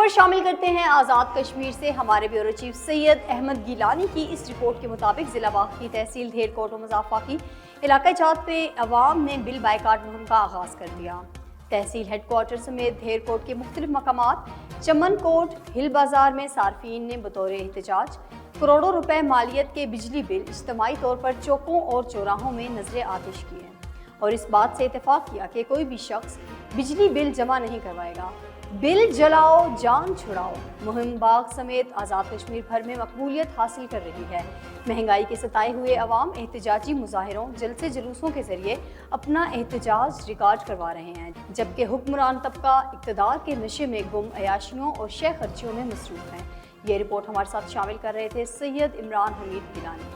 خبر شامل کرتے ہیں آزاد کشمیر سے۔ ہمارے بیورو چیف سید احمد گیلانی کی اس رپورٹ کے مطابق ضلع واقع کی تحصیل دھیر کوٹ و مضافہ کی علاقہ جات پہ عوام نے بل بائیکاٹ مہم کا آغاز کر دیا۔ تحصیل ہیڈ کوارٹر سمیت دھیر کوٹ کے مختلف مقامات چمن کوٹ ہل بازار میں صارفین نے بطور احتجاج کروڑوں روپے مالیت کے بجلی بل اجتماعی طور پر چوکوں اور چوراہوں میں نظر آتش کیے اور اس بات سے اتفاق کیا کہ کوئی بھی شخص بجلی بل جمع نہیں کروائے گا۔ بل جلاؤ جان چھڑاؤ مہم باغ سمیت آزاد کشمیر بھر میں مقبولیت حاصل کر رہی ہے۔ مہنگائی کے ستائے ہوئے عوام احتجاجی مظاہروں جلسے جلوسوں کے ذریعے اپنا احتجاج ریکارڈ کروا رہے ہیں، جبکہ حکمران طبقہ اقتدار کے نشے میں گم عیاشیوں اور شے خرچیوں میں مصروف ہیں۔ یہ رپورٹ ہمارے ساتھ شامل کر رہے تھے سید عمران حمید گیلانی۔